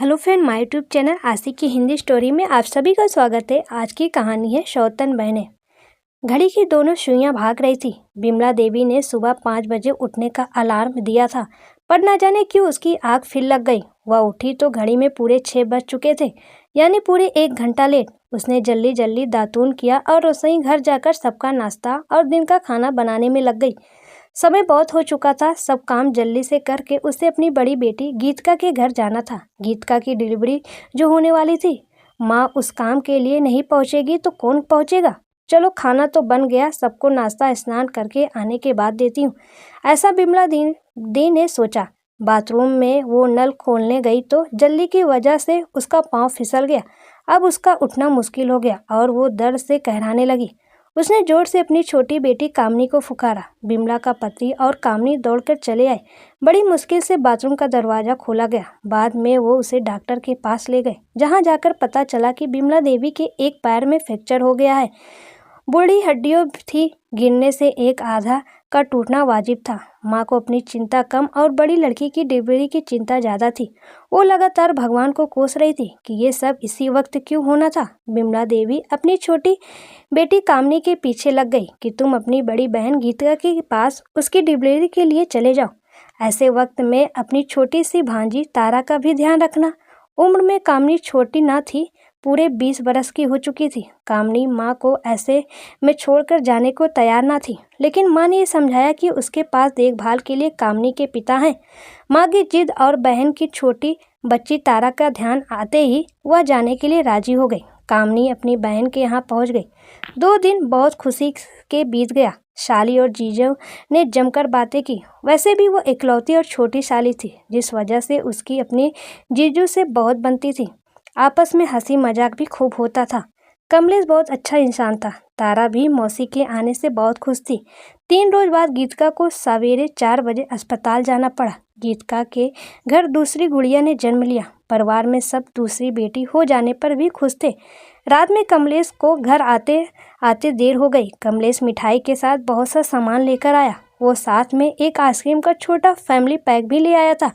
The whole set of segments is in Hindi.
Hello friend, my YouTube channel Ashiq की हिंदी स्टोरी में आप सभी का स्वागत है। आज की कहानी है सौतन बहनें। घड़ी की दोनों सुइयां भाग रही थी। बिमला देवी ने सुबह 5 बजे उठने का अलार्म दिया था, पर न जाने क्यों उसकी आंख फिर लग गई। वह उठी तो घड़ी में पूरे 6 बज चुके थे, यानी पूरे 1 घंटा लेट। उसने जल्दी जल्दी दातून किया और रसोई घर जाकर सबका नाश्ता और दिन का खाना बनाने में लग गई। समय बहुत हो चुका था। सब काम जल्दी से करके उसे अपनी बड़ी बेटी गीतिका के घर जाना था। गीतिका की डिलीवरी जो होने वाली थी। माँ उस काम के लिए नहीं पहुँचेगी तो कौन पहुँचेगा। चलो, खाना तो बन गया, सबको नाश्ता स्नान करके आने के बाद देती हूँ, ऐसा बिमला दी ने सोचा। बाथरूम में वो नल खोलने गई तो जल्दी की वजह से उसका पाँव फिसल गया। अब उसका उठना मुश्किल हो गया और वो दर्द से कहराने लगी। उसने जोर से अपनी छोटी बेटी कामनी को पुकारा। बिमला का पति और कामनी दौड़कर चले आए। बड़ी मुश्किल से बाथरूम का दरवाज़ा खोला गया। बाद में वो उसे डॉक्टर के पास ले गए, जहां जाकर पता चला कि बिमला देवी के एक पैर में फ्रैक्चर हो गया है। बूढ़ी हड्डियों थी, गिरने से एक आधा का टूटना वाजिब था। माँ को अपनी चिंता कम और बड़ी लड़की की डिलीवरी की चिंता ज़्यादा थी। वो लगातार भगवान को कोस रही थी कि ये सब इसी वक्त क्यों होना था। बिमला देवी अपनी छोटी बेटी कामनी के पीछे लग गई कि तुम अपनी बड़ी बहन गीतिका के पास उसकी डिलीवरी के लिए चले जाओ। ऐसे वक्त में अपनी छोटी सी भांजी तारा का भी ध्यान रखना। उम्र में कामनी छोटी ना थी, पूरे 20 बरस की हो चुकी थी। कामनी माँ को ऐसे में छोड़कर जाने को तैयार ना थी, लेकिन माँ ने समझाया कि उसके पास देखभाल के लिए कामनी के पिता हैं। माँ की जिद और बहन की छोटी बच्ची तारा का ध्यान आते ही वह जाने के लिए राजी हो गई। कामनी अपनी बहन के यहाँ पहुँच गई। 2 दिन बहुत खुशी के बीत गया। शाली और जीजू ने जमकर बातें की। वैसे भी वो इकलौती और छोटी शाली थी, जिस वजह से उसकी अपनी जीजू से बहुत बनती थी। आपस में हंसी मजाक भी खूब होता था। कमलेश बहुत अच्छा इंसान था। तारा भी मौसी के आने से बहुत खुश थी। 3 रोज बाद गीतिका को सवेरे 4 बजे अस्पताल जाना पड़ा। गीतिका के घर दूसरी गुड़िया ने जन्म लिया। परिवार में सब दूसरी बेटी हो जाने पर भी खुश थे। रात में कमलेश को घर आते आते देर हो गई। कमलेश मिठाई के साथ बहुत सा सामान लेकर आया। वो साथ में एक आइसक्रीम का छोटा फैमिली पैक भी ले आया था।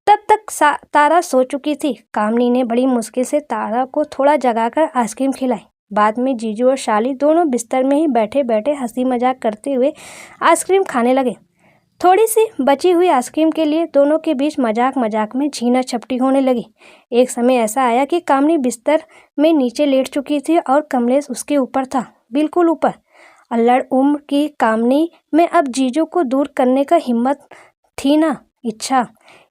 तब तक तारा सो चुकी थी। कामनी ने बड़ी मुश्किल से तारा को थोड़ा जगाकर आइसक्रीम खिलाई। बाद में जीजू और शाली दोनों बिस्तर में ही बैठे बैठे हंसी मजाक करते हुए आइसक्रीम खाने लगे। थोड़ी सी बची हुई आइसक्रीम के लिए दोनों के बीच मजाक मजाक में झीना झपटी होने लगी। एक समय ऐसा आया कि कामनी बिस्तर में नीचे लेट चुकी थी और कमलेश उसके ऊपर था, बिल्कुल ऊपर। अल्लड़ उम्र की कामनी में अब जीजू को दूर करने का हिम्मत थी ना इच्छा।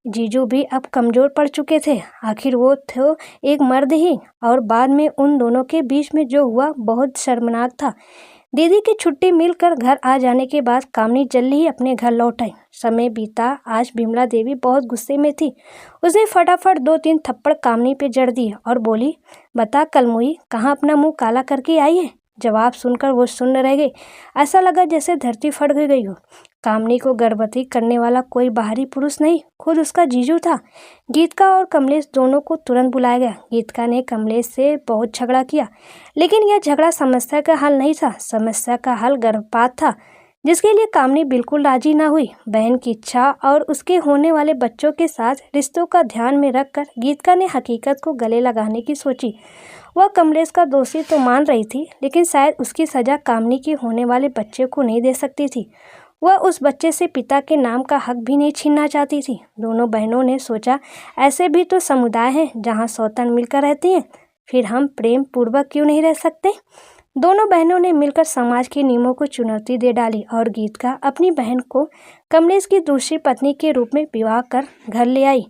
जीजू भी अब कमज़ोर पड़ चुके थे। आखिर वो थे एक मर्द ही, और बाद में उन दोनों के बीच में जो हुआ बहुत शर्मनाक था। दीदी की छुट्टी मिलकर घर आ जाने के बाद कामनी जल्दी ही अपने घर लौट आई। समय बीता। आज बिमला देवी बहुत गुस्से में थी। उसने फटाफट 2-3 थप्पड़ कामनी पे जड़ दिए और बोली, बता कलमुई, कहाँ अपना मुंह काला करके आई है। जवाब सुनकर वो सुन्न रह गई। ऐसा लगा जैसे धरती फट गई हो। कामनी को गर्भवती करने वाला कोई बाहरी पुरुष नहीं, खुद उसका जीजू था। गीतिका और कमलेश दोनों को तुरंत बुलाया गया। गीतिका ने कमलेश से बहुत झगड़ा किया, लेकिन यह झगड़ा समस्या का हल नहीं था। समस्या का हल गर्भपात था, जिसके लिए कामनी बिल्कुल राजी ना हुई। बहन की इच्छा और उसके होने वाले बच्चों के साथ रिश्तों का ध्यान में रखकर गीतिका ने हकीकत को गले लगाने की सोची। वह कमलेश का दोषी तो मान रही थी, लेकिन शायद उसकी सजा कामनी के होने वाले बच्चे को नहीं दे सकती थी। वह उस बच्चे से पिता के नाम का हक भी नहीं छीनना चाहती थी। दोनों बहनों ने सोचा, ऐसे भी तो समुदाय हैं जहां सौतन मिलकर रहती हैं, फिर हम प्रेम पूर्वक क्यों नहीं रह सकते। दोनों बहनों ने मिलकर समाज के नियमों को चुनौती दे डाली और गीतिका अपनी बहन को कमलेश की दूसरी पत्नी के रूप में विवाह कर घर ले आई।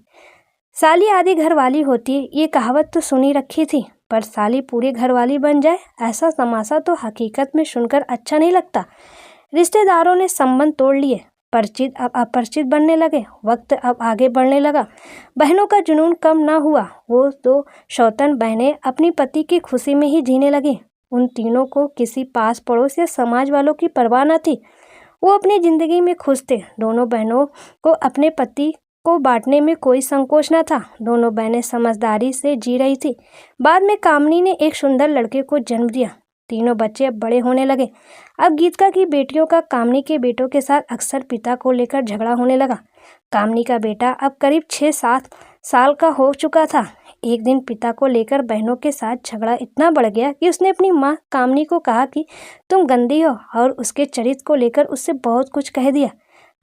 साली आधी घरवाली होती है, ये कहावत तो सुनी रखी थी, पर साली पूरी घरवाली बन जाए, ऐसा तमाशा तो हकीकत में सुनकर अच्छा नहीं लगता। रिश्तेदारों ने संबंध तोड़ लिए, परिचित अब अपरिचित बनने लगे। वक्त अब आगे बढ़ने लगा। बहनों का जुनून कम ना हुआ। वो 2 सौतन बहनें अपनी पति की खुशी में ही जीने लगी। उन तीनों को किसी पास पड़ोस या समाज वालों की परवाह न थी। वो अपनी जिंदगी में खुश थे। दोनों बहनों को अपने पति को बांटने में कोई संकोच न था। दोनों बहनें समझदारी से जी रही थी। बाद में कामनी ने एक सुंदर लड़के को जन्म दिया। तीनों बच्चे अब बड़े होने लगे। अब गीतिका की बेटियों का कामनी के बेटों के साथ अक्सर पिता को लेकर झगड़ा होने लगा। कामनी का बेटा अब करीब 6-7 साल का हो चुका था। एक दिन पिता को लेकर बहनों के साथ झगड़ा इतना बढ़ गया कि उसने अपनी माँ कामनी को कहा कि तुम गंदी हो, और उसके चरित्र को लेकर उससे बहुत कुछ कह दिया।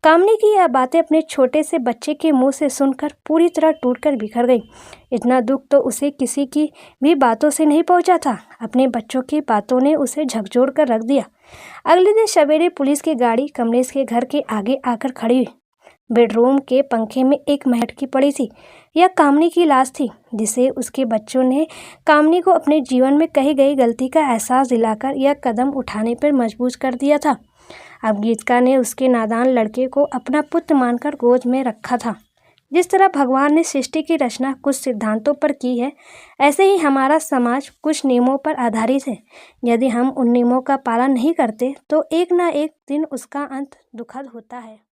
कामनी की यह बातें अपने छोटे से बच्चे के मुंह से सुनकर पूरी तरह टूटकर बिखर गई। इतना दुख तो उसे किसी की भी बातों से नहीं पहुंचा था। अपने बच्चों की बातों ने उसे झकझोर कर रख दिया। अगले दिन सवेरे पुलिस की गाड़ी कमलेश के घर के आगे आकर खड़ी हुई। बेडरूम के पंखे में एक महटकी पड़ी थी। यह कामनी की लाश थी, जिसे उसके बच्चों ने कामनी को अपने जीवन में कही गई गलती का एहसास दिलाकर यह कदम उठाने पर मजबूर कर दिया था। अब गीतिका ने उसके नादान लड़के को अपना पुत्र मानकर गोद में रखा था। जिस तरह भगवान ने सृष्टि की रचना कुछ सिद्धांतों पर की है, ऐसे ही हमारा समाज कुछ नियमों पर आधारित है। यदि हम उन नियमों का पालन नहीं करते तो एक ना एक दिन उसका अंत दुखद होता है।